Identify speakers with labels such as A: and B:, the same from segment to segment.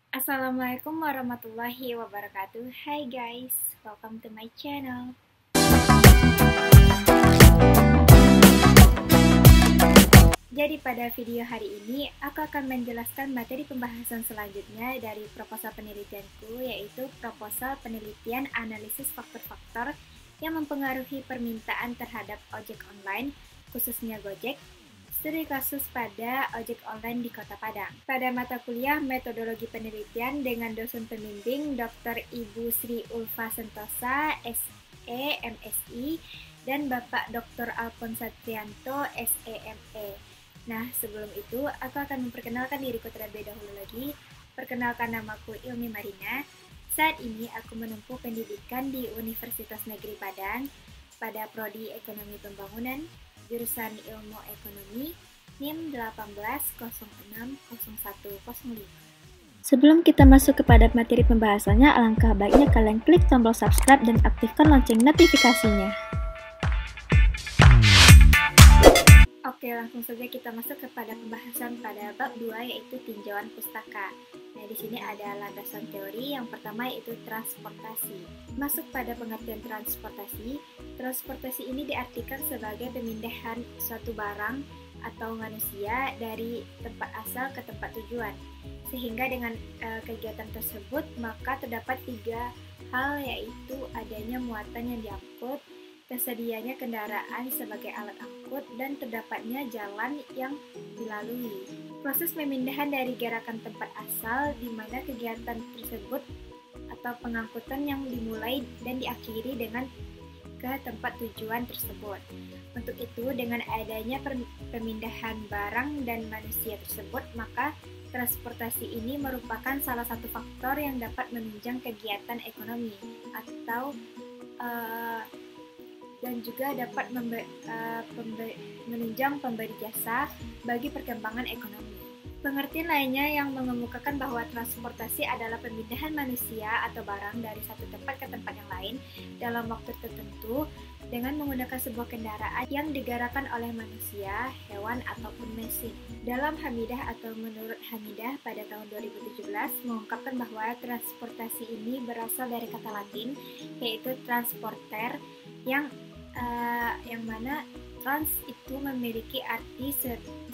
A: Assalamualaikum warahmatullahi wabarakatuh. Hai guys, welcome to my channel. Jadi pada video hari ini, aku akan menjelaskan materi pembahasan selanjutnya dari proposal penelitianku, yaitu proposal penelitian analisis faktor-faktor yang mempengaruhi permintaan terhadap ojek online, khususnya Gojek, studi kasus pada ojek online di Kota Padang. Pada mata kuliah Metodologi Penelitian dengan dosen pembimbing Dr. Ibu Sri Ulfa Sentosa, SE, MSI, dan Bapak Dr. Alphonse Satrianto, SEME. Nah, sebelum itu, aku akan memperkenalkan diriku terlebih dahulu lagi. Perkenalkan, namaku Ilmi Marina. Saat ini aku menempuh pendidikan di Universitas Negeri Padang pada Prodi Ekonomi Pembangunan, jurusan Ilmu Ekonomi, NIM 18060105. Sebelum kita masuk kepada materi pembahasannya, alangkah baiknya kalian klik tombol subscribe dan aktifkan lonceng notifikasinya. Oke, langsung saja kita masuk kepada pembahasan pada bab 2, yaitu tinjauan pustaka. Nah, di sini ada landasan teori. Yang pertama yaitu transportasi. Masuk pada pengertian transportasi. Transportasi ini diartikan sebagai pemindahan suatu barang atau manusia dari tempat asal ke tempat tujuan. Sehingga dengan kegiatan tersebut maka terdapat 3 hal, yaitu adanya muatan yang diangkut, tersedianya kendaraan sebagai alat angkut, dan terdapatnya jalan yang dilalui. Proses pemindahan dari gerakan tempat asal di mana kegiatan tersebut atau pengangkutan yang dimulai dan diakhiri dengan ke tempat tujuan tersebut. Untuk itu, dengan adanya pemindahan barang dan manusia tersebut, maka transportasi ini merupakan salah satu faktor yang dapat menunjang kegiatan ekonomi atau dan juga dapat menunjang pemberi jasa bagi perkembangan ekonomi. Pengertian lainnya yang mengemukakan bahwa transportasi adalah pemindahan manusia atau barang dari satu tempat ke tempat yang lain dalam waktu tertentu dengan menggunakan sebuah kendaraan yang digerakkan oleh manusia, hewan, ataupun mesin. Dalam Hamidah atau menurut Hamidah pada tahun 2017 mengungkapkan bahwa transportasi ini berasal dari kata Latin, yaitu transporter, yang mana trans itu memiliki arti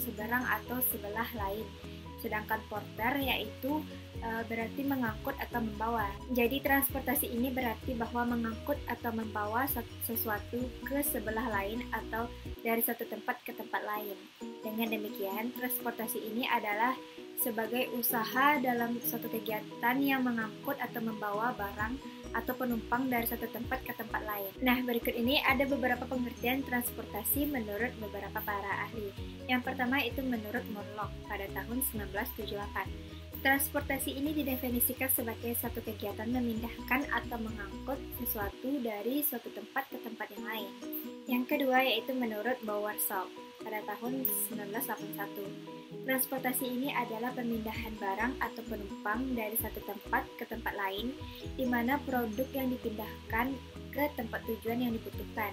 A: seberang atau sebelah lain, sedangkan porter yaitu berarti mengangkut atau membawa. Jadi transportasi ini berarti bahwa mengangkut atau membawa sesuatu ke sebelah lain atau dari satu tempat ke tempat lain. Dengan demikian, transportasi ini adalah sebagai usaha dalam suatu kegiatan yang mengangkut atau membawa barang atau penumpang dari satu tempat ke tempat lain. Nah, berikut ini ada beberapa pengertian transportasi menurut beberapa para ahli. Yang pertama itu menurut Morlock pada tahun 1978. Transportasi ini didefinisikan sebagai satu kegiatan memindahkan atau mengangkut sesuatu dari suatu tempat ke tempat yang lain. Yang kedua yaitu menurut Bowersock pada tahun 1981. Transportasi ini adalah pemindahan barang atau penumpang dari satu tempat ke tempat lain, di mana produk yang dipindahkan ke tempat tujuan yang dibutuhkan.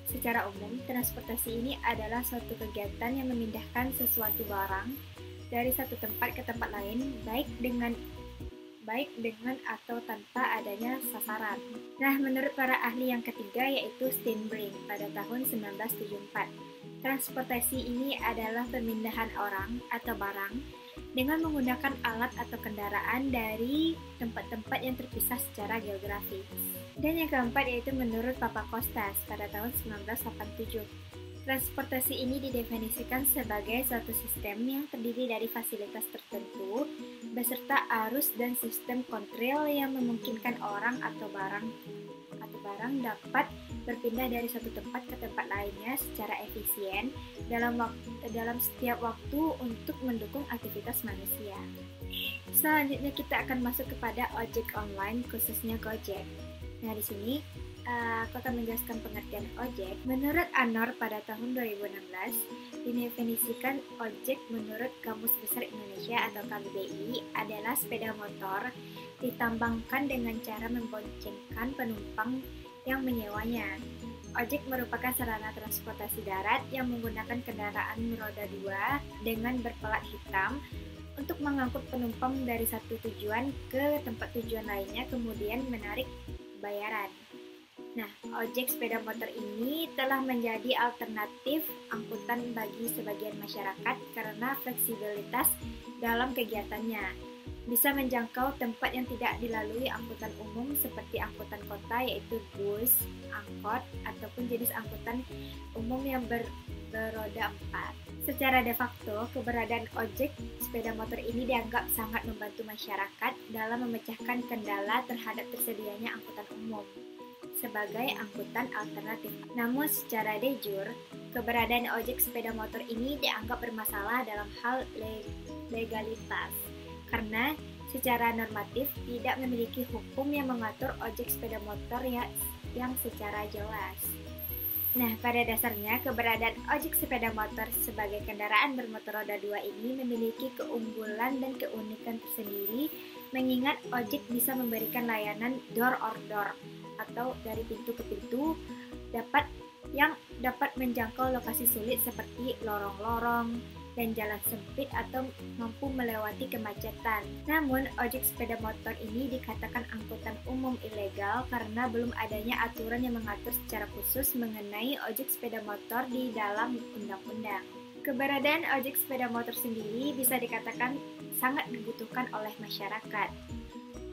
A: Secara umum, transportasi ini adalah suatu kegiatan yang memindahkan sesuatu barang dari satu tempat ke tempat lain, baik dengan atau tanpa adanya sasaran. Nah, menurut para ahli yang ketiga yaitu Steinbrink pada tahun 1974. Transportasi ini adalah pemindahan orang atau barang dengan menggunakan alat atau kendaraan dari tempat-tempat yang terpisah secara geografis. Dan yang keempat yaitu menurut Papa Costas pada tahun 1987. Transportasi ini didefinisikan sebagai suatu sistem yang terdiri dari fasilitas tertentu beserta arus dan sistem kontrail yang memungkinkan orang atau barang dapat berpindah dari satu tempat ke tempat lainnya secara efisien dalam setiap waktu untuk mendukung aktivitas manusia. Selanjutnya kita akan masuk kepada ojek online, khususnya Gojek. Nah, di sini aku akan menjelaskan pengertian ojek. Menurut Anor pada tahun 2016, didefinisikan ojek menurut Kamus Besar Indonesia atau KBBI adalah sepeda motor ditambangkan dengan cara memboncengkan penumpang yang menyewanya. Ojek merupakan sarana transportasi darat yang menggunakan kendaraan roda 2 dengan berplat hitam untuk mengangkut penumpang dari satu tujuan ke tempat tujuan lainnya, kemudian menarik bayaran. Nah, ojek sepeda motor ini telah menjadi alternatif angkutan bagi sebagian masyarakat karena fleksibilitas dalam kegiatannya. Bisa menjangkau tempat yang tidak dilalui angkutan umum seperti angkutan kota yaitu bus, angkot, ataupun jenis angkutan umum yang beroda 4. Secara de facto, keberadaan ojek sepeda motor ini dianggap sangat membantu masyarakat dalam memecahkan kendala terhadap tersedianya angkutan umum sebagai angkutan alternatif. Namun secara de jure, keberadaan ojek sepeda motor ini dianggap bermasalah dalam hal legalitas karena secara normatif tidak memiliki hukum yang mengatur ojek sepeda motor yang secara jelas. Nah, pada dasarnya keberadaan ojek sepeda motor sebagai kendaraan bermotor roda 2 ini memiliki keunggulan dan keunikan tersendiri, mengingat ojek bisa memberikan layanan door or door atau dari pintu ke pintu yang dapat menjangkau lokasi sulit seperti lorong-lorong dan jalan sempit atau mampu melewati kemacetan. Namun, ojek sepeda motor ini dikatakan angkutan umum ilegal karena belum adanya aturan yang mengatur secara khusus mengenai ojek sepeda motor di dalam undang-undang. Keberadaan ojek sepeda motor sendiri bisa dikatakan sangat dibutuhkan oleh masyarakat.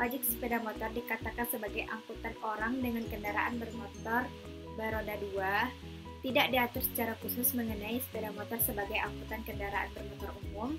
A: Ojek sepeda motor dikatakan sebagai angkutan orang dengan kendaraan bermotor beroda 2, tidak diatur secara khusus mengenai sepeda motor sebagai angkutan kendaraan bermotor umum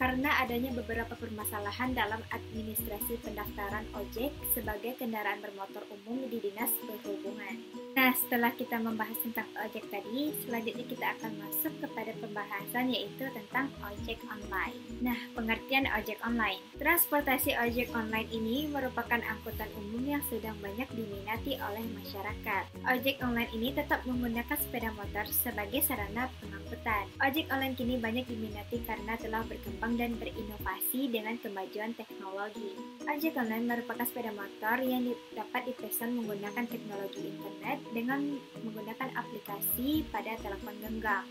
A: karena adanya beberapa permasalahan dalam administrasi pendaftaran ojek sebagai kendaraan bermotor umum di Dinas Perhubungan. Nah, setelah kita membahas tentang ojek tadi, selanjutnya kita akan masuk kepada pembahasan yaitu tentang ojek online. Nah, pengertian ojek online. Transportasi ojek online ini merupakan angkutan umum yang sedang banyak diminati oleh masyarakat. Ojek online ini tetap menggunakan sepeda motor sebagai sarana pengangkutan. Ojek online kini banyak diminati karena telah berkembang dan berinovasi dengan kemajuan teknologi. Ojek online merupakan sepeda motor yang dapat dipesan menggunakan teknologi internet dengan menggunakan aplikasi pada telepon genggam.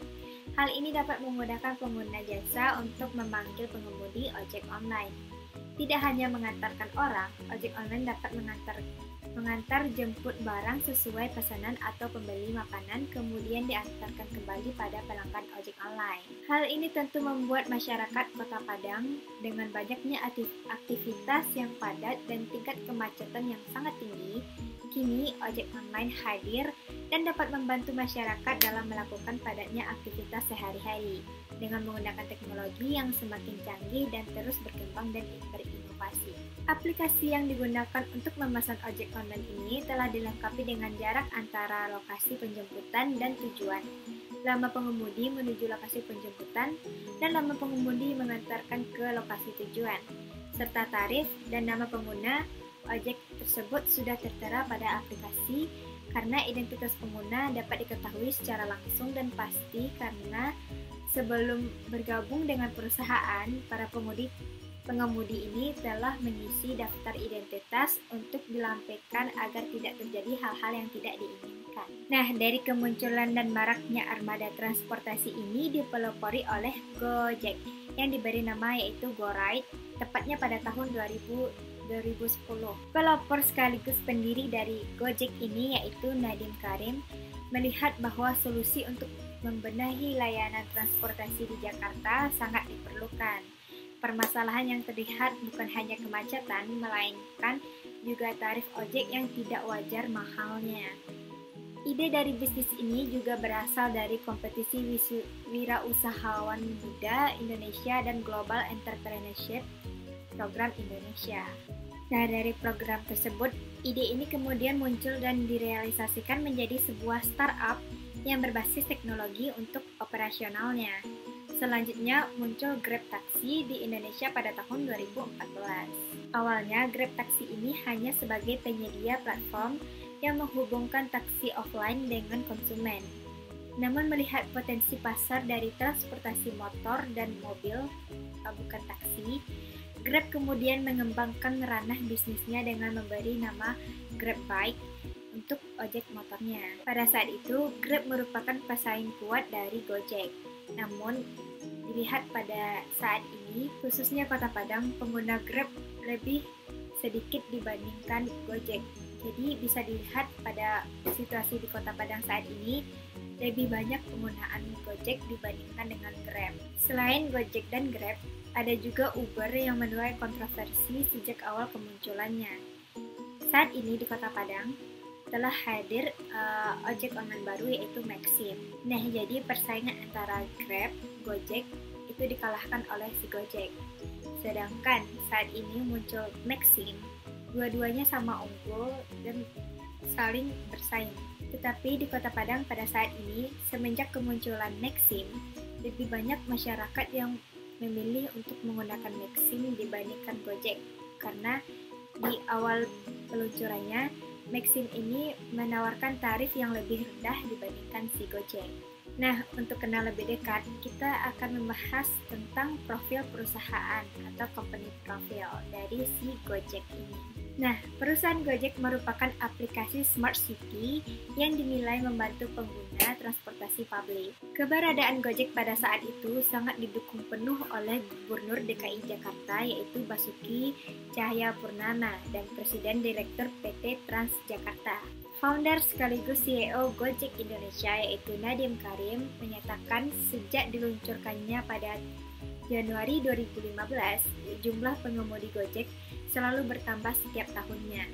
A: Hal ini dapat memudahkan pengguna jasa untuk memanggil pengemudi ojek online. Tidak hanya mengantarkan orang, ojek online dapat mengantar jemput barang sesuai pesanan atau pembeli makanan kemudian diantarkan kembali pada pelanggan ojek online. Hal ini tentu membuat masyarakat Kota Padang dengan banyaknya aktivitas yang padat dan tingkat kemacetan yang sangat tinggi, kini ojek online hadir dan dapat membantu masyarakat dalam melakukan padatnya aktivitas sehari-hari dengan menggunakan teknologi yang semakin canggih dan terus berkembang dan berinovasi. Aplikasi yang digunakan untuk memesan ojek online ini telah dilengkapi dengan jarak antara lokasi penjemputan dan tujuan, lama pengemudi menuju lokasi penjemputan, dan lama pengemudi mengantarkan ke lokasi tujuan, serta tarif dan nama pengguna ojek tersebut sudah tertera pada aplikasi karena identitas pengguna dapat diketahui secara langsung dan pasti karena sebelum bergabung dengan perusahaan, para pengemudi ini telah mengisi daftar identitas untuk dilampirkan agar tidak terjadi hal-hal yang tidak diinginkan. Nah, dari kemunculan dan maraknya armada transportasi ini dipelopori oleh Gojek yang diberi nama yaitu GoRide, tepatnya pada tahun 2010. Pelopor sekaligus pendiri dari Gojek ini yaitu Nadiem Karim melihat bahwa solusi untuk membenahi layanan transportasi di Jakarta sangat diperlukan. Permasalahan yang terlihat bukan hanya kemacetan, melainkan juga tarif ojek yang tidak wajar mahalnya. Ide dari bisnis ini juga berasal dari kompetisi wirausahawan muda Indonesia dan Global Entrepreneurship Program Indonesia. Nah, dari program tersebut, ide ini kemudian muncul dan direalisasikan menjadi sebuah startup yang berbasis teknologi untuk operasionalnya. Selanjutnya muncul Grab Taxi di Indonesia pada tahun 2014. Awalnya Grab Taxi ini hanya sebagai penyedia platform yang menghubungkan taksi offline dengan konsumen. Namun melihat potensi pasar dari transportasi motor dan mobil, bukan taksi, Grab kemudian mengembangkan ranah bisnisnya dengan memberi nama Grab Bike untuk ojek motornya. Pada saat itu, Grab merupakan pesaing kuat dari Gojek. Namun, dilihat pada saat ini ini, khususnya Kota Padang, pengguna Grab lebih sedikit dibandingkan Gojek. Jadi bisa dilihat pada situasi di Kota Padang saat ini, lebih banyak penggunaan Gojek dibandingkan dengan Grab. Selain Gojek dan Grab, ada juga Uber yang menuai kontroversi sejak awal kemunculannya. Saat ini di Kota Padang telah hadir ojek online baru yaitu Maxim. Nah, jadi persaingan antara Grab, Gojek itu dikalahkan oleh si Gojek. Sedangkan saat ini muncul Maxim, dua-duanya sama unggul dan saling bersaing. Tetapi di Kota Padang pada saat ini, semenjak kemunculan Maxim, lebih banyak masyarakat yang memilih untuk menggunakan Maxim dibandingkan Gojek. Karena di awal peluncurannya, Maxim ini menawarkan tarif yang lebih rendah dibandingkan si Gojek. Nah, untuk kenal lebih dekat, kita akan membahas tentang profil perusahaan atau company profile dari si Gojek ini. Nah, perusahaan Gojek merupakan aplikasi Smart City yang dinilai membantu pengguna transportasi publik. Keberadaan Gojek pada saat itu sangat didukung penuh oleh Gubernur DKI Jakarta yaitu Basuki Cahayapurnama dan Presiden Direktur PT Transjakarta. Founder sekaligus CEO Gojek Indonesia yaitu Nadiem Karim menyatakan sejak diluncurkannya pada Januari 2015, jumlah pengemudi Gojek selalu bertambah setiap tahunnya.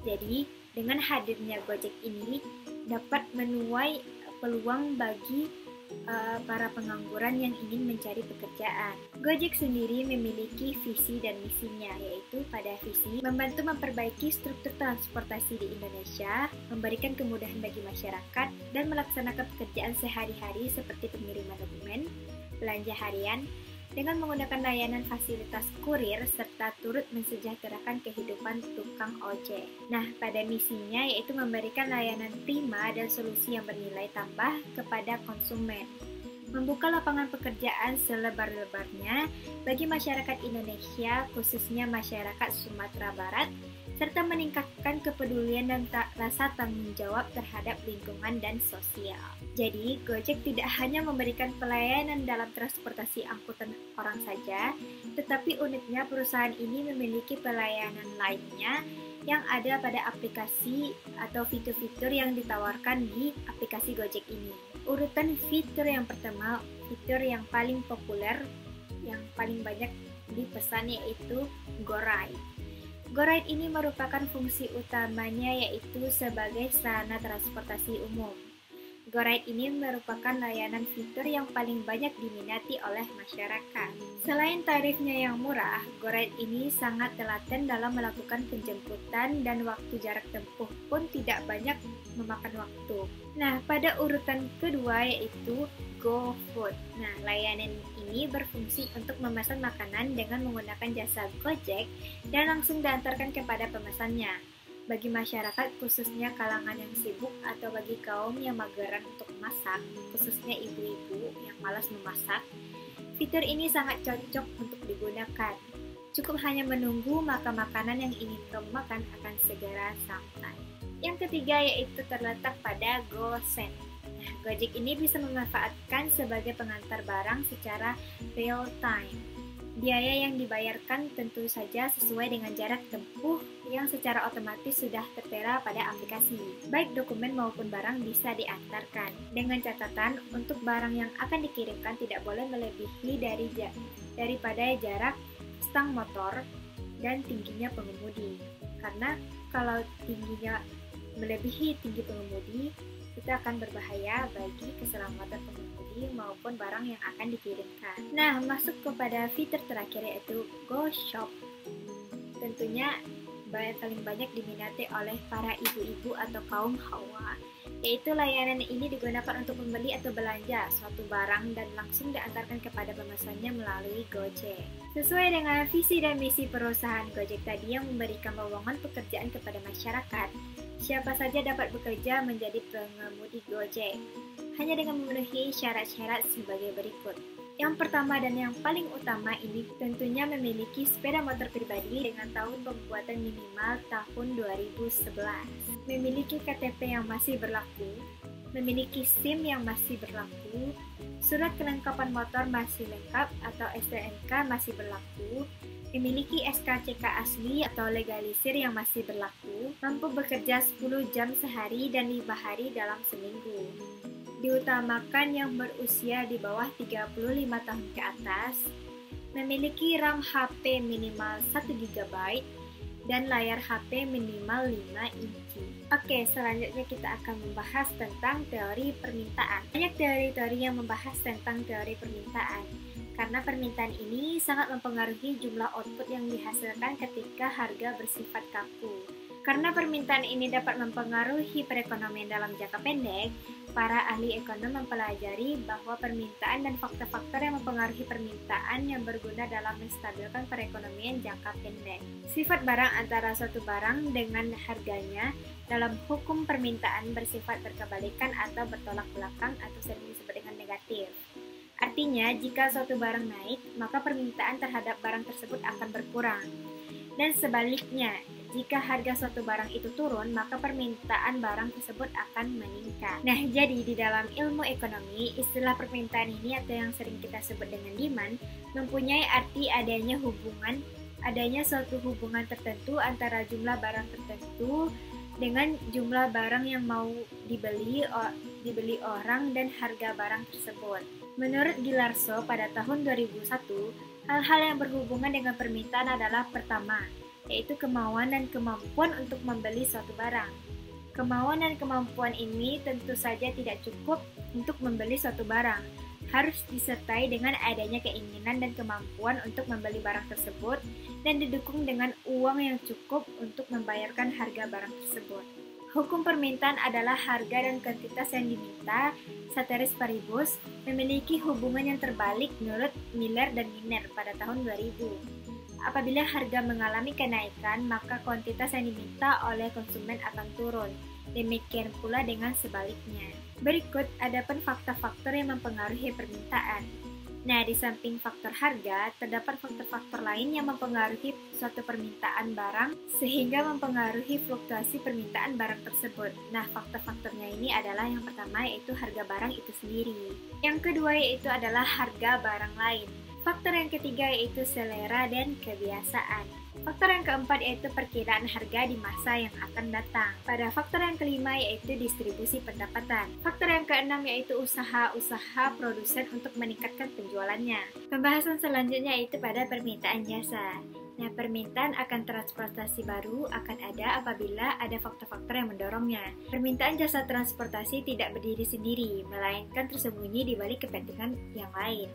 A: Jadi, dengan hadirnya Gojek ini dapat menuai peluang bagi para pengangguran yang ingin mencari pekerjaan. Gojek sendiri memiliki visi dan misinya, yaitu pada visi membantu memperbaiki struktur transportasi di Indonesia, memberikan kemudahan bagi masyarakat, dan melaksanakan pekerjaan sehari-hari seperti pengiriman dokumen, belanja harian, dengan menggunakan layanan fasilitas kurir serta turut mensejahterakan kehidupan tukang ojek. Nah, pada misinya yaitu memberikan layanan prima dan solusi yang bernilai tambah kepada konsumen. Membuka lapangan pekerjaan selebar-lebarnya bagi masyarakat Indonesia, khususnya masyarakat Sumatera Barat, serta meningkatkan kepedulian dan rasa tanggung jawab terhadap lingkungan dan sosial. Jadi, Gojek tidak hanya memberikan pelayanan dalam transportasi angkutan orang saja, tetapi uniknya perusahaan ini memiliki pelayanan lainnya yang ada pada aplikasi atau fitur-fitur yang ditawarkan di aplikasi Gojek ini. Urutan fitur yang pertama, fitur yang paling populer, yang paling banyak dipesan yaitu GoRide. GoRide ini merupakan fungsi utamanya yaitu sebagai sarana transportasi umum. GoRide ini merupakan layanan fitur yang paling banyak diminati oleh masyarakat. Selain tarifnya yang murah, GoRide ini sangat telaten dalam melakukan penjemputan dan waktu jarak tempuh pun tidak banyak memakan waktu. Nah, pada urutan kedua yaitu GoFood. Nah, layanan ini berfungsi untuk memesan makanan dengan menggunakan jasa Gojek dan langsung diantarkan kepada pemesannya. Bagi masyarakat, khususnya kalangan yang sibuk atau bagi kaum yang mageran untuk masak, khususnya ibu-ibu yang malas memasak, fitur ini sangat cocok untuk digunakan. Cukup hanya menunggu, maka makanan yang ingin kamu makan akan segera sampai. Yang ketiga yaitu terletak pada GoSend. Nah, Gojek ini bisa memanfaatkan sebagai pengantar barang secara real time. Biaya yang dibayarkan tentu saja sesuai dengan jarak tempuh yang secara otomatis sudah tertera pada aplikasi. Baik dokumen maupun barang bisa diantarkan. Dengan catatan, untuk barang yang akan dikirimkan tidak boleh melebihi daripada jarak stang motor dan tingginya pengemudi. Karena kalau tingginya melebihi tinggi pengemudi, itu akan berbahaya bagi keselamatan pengemudi maupun barang yang akan dikirimkan. Nah, masuk kepada fitur terakhir yaitu GoShop. Tentunya paling banyak diminati oleh para ibu-ibu atau kaum hawa, yaitu layanan ini digunakan untuk membeli atau belanja suatu barang dan langsung diantarkan kepada pemesannya melalui Gojek. Sesuai dengan visi dan misi perusahaan Gojek tadi yang memberikan lowongan pekerjaan kepada masyarakat, siapa saja dapat bekerja menjadi pengemudi Gojek, hanya dengan memenuhi syarat-syarat sebagai berikut. Yang pertama dan yang paling utama ini tentunya memiliki sepeda motor pribadi dengan tahun pembuatan minimal tahun 2011, memiliki KTP yang masih berlaku, memiliki SIM yang masih berlaku, surat kelengkapan motor masih lengkap atau STNK masih berlaku, memiliki SKCK asli atau legalisir yang masih berlaku, mampu bekerja 10 jam sehari dan 5 hari dalam seminggu. Diutamakan yang berusia di bawah 35 tahun ke atas, memiliki RAM HP minimal 1 GB, dan layar HP minimal 5 inci. Oke, selanjutnya kita akan membahas tentang teori permintaan. Banyak teori-teori yang membahas tentang teori permintaan, karena permintaan ini sangat mempengaruhi jumlah output yang dihasilkan ketika harga bersifat kaku. Karena permintaan ini dapat mempengaruhi perekonomian dalam jangka pendek, para ahli ekonom mempelajari bahwa permintaan dan faktor-faktor yang mempengaruhi permintaan yang berguna dalam menstabilkan perekonomian jangka pendek. Sifat barang antara suatu barang dengan harganya dalam hukum permintaan bersifat berkebalikan atau bertolak belakang atau sering disebut dengan negatif. Artinya, jika suatu barang naik, maka permintaan terhadap barang tersebut akan berkurang. Dan sebaliknya, jika harga suatu barang itu turun, maka permintaan barang tersebut akan meningkat. Nah, jadi di dalam ilmu ekonomi, istilah permintaan ini atau yang sering kita sebut dengan demand, mempunyai arti adanya suatu hubungan tertentu antara jumlah barang tertentu dengan jumlah barang yang mau dibeli orang dan harga barang tersebut. Menurut Gilarso pada tahun 2001, hal-hal yang berhubungan dengan permintaan adalah pertama, yaitu kemauan dan kemampuan untuk membeli suatu barang. Kemauan dan kemampuan ini tentu saja tidak cukup untuk membeli suatu barang, harus disertai dengan adanya keinginan dan kemampuan untuk membeli barang tersebut dan didukung dengan uang yang cukup untuk membayarkan harga barang tersebut. Hukum permintaan adalah harga dan kuantitas yang diminta, ceteris paribus, memiliki hubungan yang terbalik menurut Miller dan Wiener pada tahun 2000. Apabila harga mengalami kenaikan, maka kuantitas yang diminta oleh konsumen akan turun. Demikian pula dengan sebaliknya. Berikut adapun faktor-faktor yang mempengaruhi permintaan. Nah, di samping faktor harga, terdapat faktor-faktor lain yang mempengaruhi suatu permintaan barang sehingga mempengaruhi fluktuasi permintaan barang tersebut. Nah, faktor-faktornya ini adalah yang pertama yaitu harga barang itu sendiri. Yang kedua yaitu adalah harga barang lain. Faktor yang ketiga yaitu selera dan kebiasaan. Faktor yang keempat yaitu perkiraan harga di masa yang akan datang. Pada faktor yang kelima yaitu distribusi pendapatan. Faktor yang keenam yaitu usaha produsen untuk meningkatkan penjualannya. Pembahasan selanjutnya yaitu pada permintaan jasa. Nah, permintaan akan transportasi baru akan ada apabila ada faktor-faktor yang mendorongnya. Permintaan jasa transportasi tidak berdiri sendiri, melainkan tersembunyi di balik kepentingan yang lain.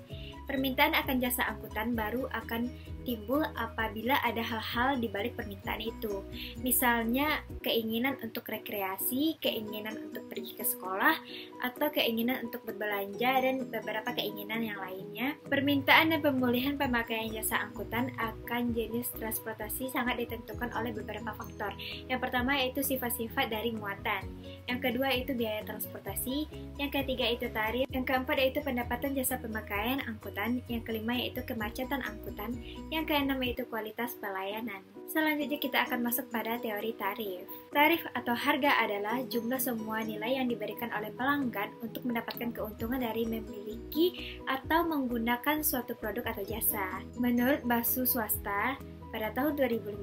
A: Permintaan akan jasa angkutan baru akan timbul apabila ada hal-hal di balik permintaan itu. Misalnya, keinginan untuk rekreasi, keinginan untuk pergi ke sekolah, atau keinginan untuk berbelanja, dan beberapa keinginan yang lainnya. Permintaan dan pemulihan pemakaian jasa angkutan akan jenis transportasi sangat ditentukan oleh beberapa faktor. Yang pertama yaitu sifat-sifat dari muatan. Yang kedua yaitu biaya transportasi. Yang ketiga yaitu tarif. Yang keempat yaitu pendapatan jasa pemakaian angkutan. Yang kelima yaitu kemacetan angkutan. Yang keenam yaitu kualitas pelayanan. Selanjutnya kita akan masuk pada teori tarif. Tarif atau harga adalah jumlah semua nilai yang diberikan oleh pelanggan untuk mendapatkan keuntungan dari memiliki atau menggunakan suatu produk atau jasa. Menurut Basu Swasta, pada tahun 2015,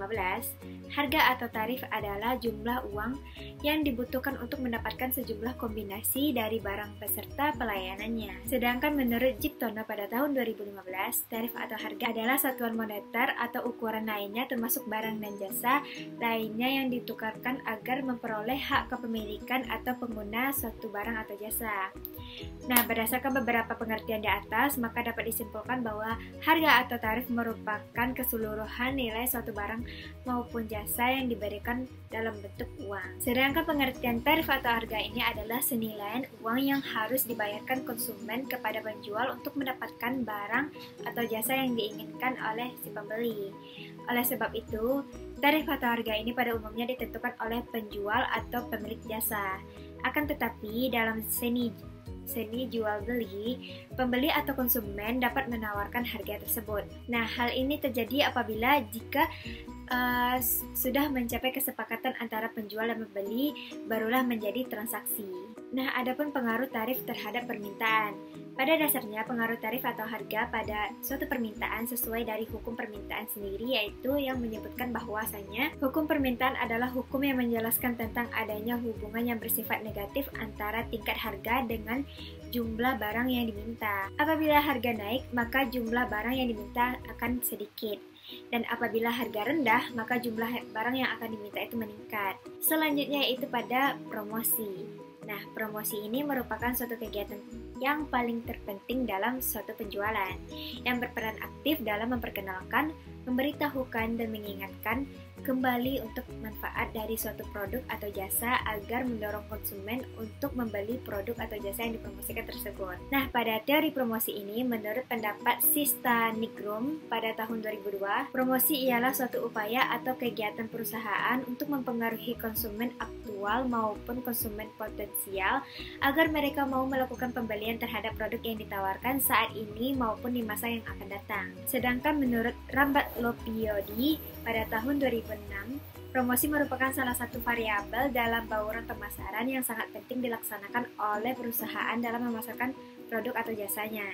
A: harga atau tarif adalah jumlah uang yang dibutuhkan untuk mendapatkan sejumlah kombinasi dari barang beserta pelayanannya. Sedangkan menurut Jiptono pada tahun 2015, tarif atau harga adalah satuan moneter atau ukuran lainnya termasuk barang dan jasa lainnya yang ditukarkan agar memperoleh hak kepemilikan atau pengguna suatu barang atau jasa. Nah, berdasarkan beberapa pengertian di atas, maka dapat disimpulkan bahwa harga atau tarif merupakan keseluruhan nilai suatu barang maupun jasa yang diberikan dalam bentuk uang. Sedangkan pengertian tarif atau harga ini adalah senilaian uang yang harus dibayarkan konsumen kepada penjual untuk mendapatkan barang atau jasa yang diinginkan oleh si pembeli. Oleh sebab itu, tarif atau harga ini pada umumnya ditentukan oleh penjual atau pemilik jasa. Akan tetapi, dalam seni jual beli, pembeli atau konsumen dapat menawarkan harga tersebut. Nah, hal ini terjadi apabila jika sudah mencapai kesepakatan antara penjual dan pembeli, barulah menjadi transaksi. Nah, adapun pengaruh tarif terhadap permintaan. Pada dasarnya, pengaruh tarif atau harga pada suatu permintaan sesuai dari hukum permintaan sendiri, yaitu yang menyebutkan bahwasanya hukum permintaan adalah hukum yang menjelaskan tentang adanya hubungan yang bersifat negatif antara tingkat harga dengan jumlah barang yang diminta. Apabila harga naik, maka jumlah barang yang diminta akan sedikit. Dan apabila harga rendah, maka jumlah barang yang akan diminta itu meningkat. Selanjutnya yaitu pada promosi. Nah, promosi ini merupakan suatu kegiatan yang paling terpenting dalam suatu penjualan, yang berperan aktif dalam memperkenalkan, memberitahukan, dan mengingatkan kembali untuk manfaat dari suatu produk atau jasa agar mendorong konsumen untuk membeli produk atau jasa yang dipromosikan tersebut. Nah, pada teori promosi ini, menurut pendapat Sista Nigrum pada tahun 2002, promosi ialah suatu upaya atau kegiatan perusahaan untuk mempengaruhi konsumen aktual maupun konsumen potensial agar mereka mau melakukan pembelian terhadap produk yang ditawarkan saat ini maupun di masa yang akan datang. Sedangkan menurut Rambat Lopiodi pada tahun 2006, promosi merupakan salah satu variabel dalam bauran pemasaran yang sangat penting dilaksanakan oleh perusahaan dalam memasarkan produk atau jasanya.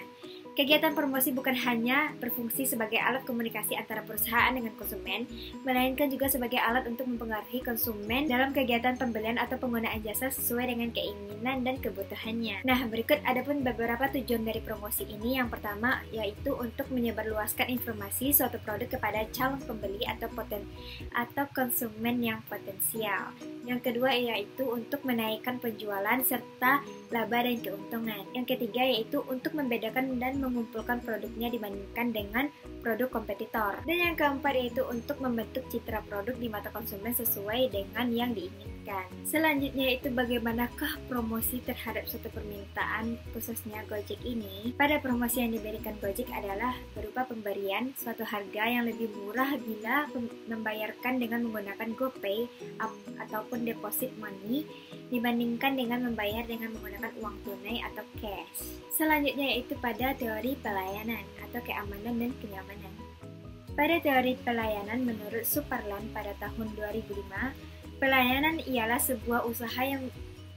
A: Kegiatan promosi bukan hanya berfungsi sebagai alat komunikasi antara perusahaan dengan konsumen, melainkan juga sebagai alat untuk mempengaruhi konsumen dalam kegiatan pembelian atau penggunaan jasa sesuai dengan keinginan dan kebutuhannya. Nah, berikut adapun beberapa tujuan dari promosi ini. Yang pertama yaitu untuk menyebarluaskan informasi suatu produk kepada calon pembeli atau konsumen yang potensial. Yang kedua yaitu untuk menaikkan penjualan serta laba dan keuntungan. Yang ketiga yaitu untuk membedakan dan mengumpulkan produknya dibandingkan dengan produk kompetitor. Dan yang keempat yaitu untuk membentuk citra produk di mata konsumen sesuai dengan yang diinginkan. Selanjutnya itu bagaimanakah promosi terhadap suatu permintaan khususnya Gojek ini. Pada promosi yang diberikan Gojek adalah berupa pemberian suatu harga yang lebih murah bila membayarkan dengan menggunakan GoPay ataupun deposit money dibandingkan dengan membayar dengan menggunakan uang tunai atau cash. Selanjutnya yaitu pada teori pelayanan atau keamanan dan kenyamanan. Pada teori pelayanan menurut Superland pada tahun 2005, pelayanan ialah sebuah usaha yang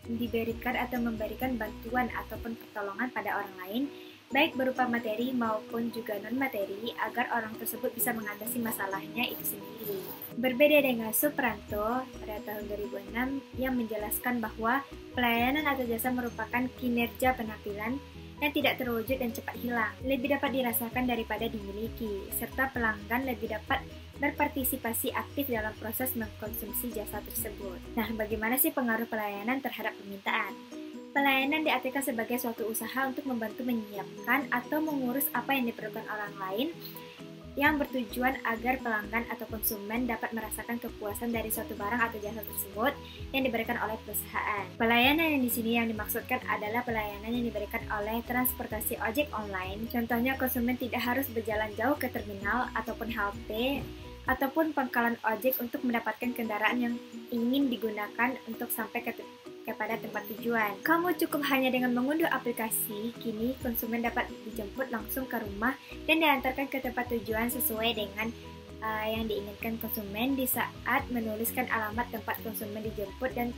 A: diberikan atau memberikan bantuan ataupun pertolongan pada orang lain, baik berupa materi maupun juga non-materi, agar orang tersebut bisa mengatasi masalahnya itu sendiri. Berbeda dengan Supranto pada tahun 2006 yang menjelaskan bahwa pelayanan atau jasa merupakan kinerja penampilan yang tidak terwujud dan cepat hilang, lebih dapat dirasakan daripada dimiliki, serta pelanggan lebih dapat berpartisipasi aktif dalam proses mengkonsumsi jasa tersebut. Nah, bagaimana sih pengaruh pelayanan terhadap permintaan? Pelayanan diartikan sebagai suatu usaha untuk membantu menyiapkan atau mengurus apa yang diperlukan orang lain yang bertujuan agar pelanggan atau konsumen dapat merasakan kepuasan dari suatu barang atau jasa tersebut yang diberikan oleh perusahaan. Pelayanan yang di sini yang dimaksudkan adalah pelayanan yang diberikan oleh transportasi ojek online. Contohnya, konsumen tidak harus berjalan jauh ke terminal ataupun halte ataupun pangkalan ojek untuk mendapatkan kendaraan yang ingin digunakan untuk sampai kepada tempat tujuan. Kamu cukup hanya dengan mengunduh aplikasi, kini konsumen dapat dijemput langsung ke rumah dan diantarkan ke tempat tujuan sesuai dengan yang diinginkan konsumen di saat menuliskan alamat tempat konsumen dijemput dan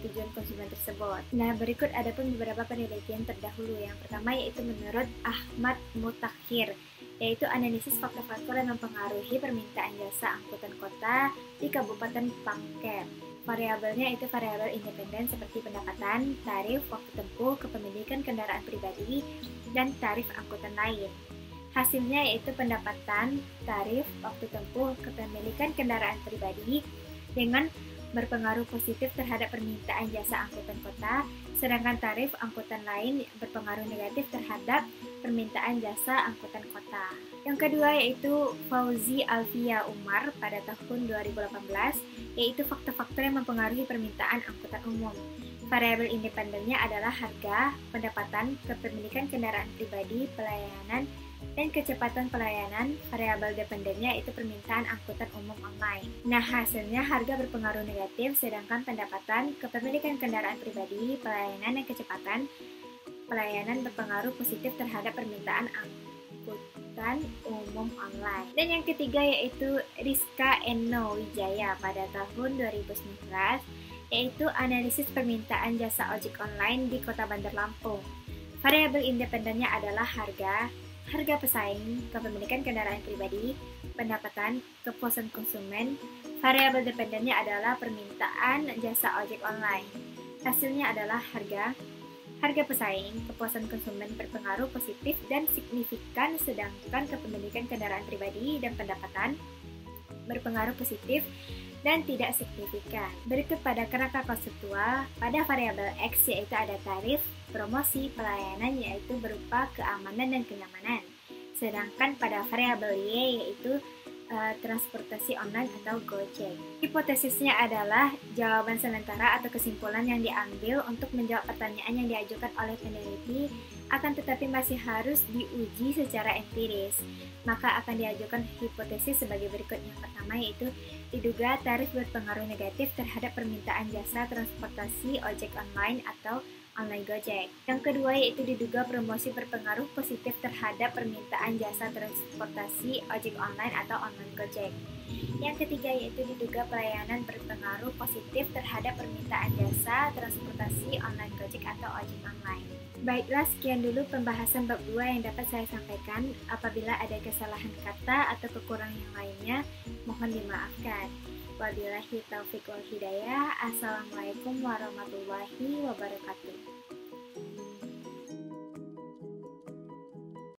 A: tujuan konsumen tersebut. Nah, berikut ada pun beberapa penelitian terdahulu. Yang pertama yaitu menurut Ahmad Mutakhir, yaitu analisis faktor-faktor yang mempengaruhi permintaan jasa angkutan kota di Kabupaten Pangkep. Variabelnya itu variabel independen seperti pendapatan, tarif, waktu tempuh, kepemilikan kendaraan pribadi, dan tarif angkutan lain. Hasilnya yaitu pendapatan, tarif, waktu tempuh, kepemilikan kendaraan pribadi dengan berpengaruh positif terhadap permintaan jasa angkutan kota, sedangkan tarif angkutan lain berpengaruh negatif terhadap permintaan jasa angkutan kota. Yang kedua yaitu Fauzi Alfia Umar pada tahun 2018, yaitu faktor-faktor yang mempengaruhi permintaan angkutan umum. Variabel independennya adalah harga, pendapatan, kepemilikan kendaraan pribadi, pelayanan, dan kecepatan pelayanan. Variabel dependennya itu permintaan angkutan umum online. Nah, hasilnya harga berpengaruh negatif, sedangkan pendapatan, kepemilikan kendaraan pribadi, pelayanan, dan kecepatan pelayanan berpengaruh positif terhadap permintaan angkutan umum online. Dan yang ketiga yaitu Rizka Eno Wijaya pada tahun 2019, yaitu analisis permintaan jasa ojek online di Kota Bandar Lampung. Variabel independennya adalah harga, harga pesaing, kepemilikan kendaraan pribadi, pendapatan, kepuasan konsumen. Variabel dependennya adalah permintaan jasa ojek online. Hasilnya adalah harga, harga pesaing, kepuasan konsumen berpengaruh positif dan signifikan, sedangkan kepemilikan kendaraan pribadi dan pendapatan berpengaruh positif dan tidak signifikan. Berikut pada kerangka konseptual, pada variabel X yaitu ada tarif, promosi, pelayanan yaitu berupa keamanan dan kenyamanan. Sedangkan pada variabel Y yaitu transportasi online atau Gojek. Hipotesisnya adalah jawaban sementara atau kesimpulan yang diambil untuk menjawab pertanyaan yang diajukan oleh peneliti, akan tetapi masih harus diuji secara empiris. Maka akan diajukan hipotesis sebagai berikut. Yang pertama yaitu diduga tarif berpengaruh negatif terhadap permintaan jasa transportasi ojek online atau online Gojek. Yang kedua yaitu diduga promosi berpengaruh positif terhadap permintaan jasa transportasi ojek online atau online Gojek. Yang ketiga yaitu diduga pelayanan berpengaruh positif terhadap permintaan jasa transportasi online Gojek atau ojek online. Baiklah, sekian dulu pembahasan bab 2 yang dapat saya sampaikan. Apabila ada kesalahan kata atau kekurangan yang lainnya, mohon dimaafkan. Wabillahi taufiq wal hidayah. Assalamualaikum warahmatullahi wabarakatuh.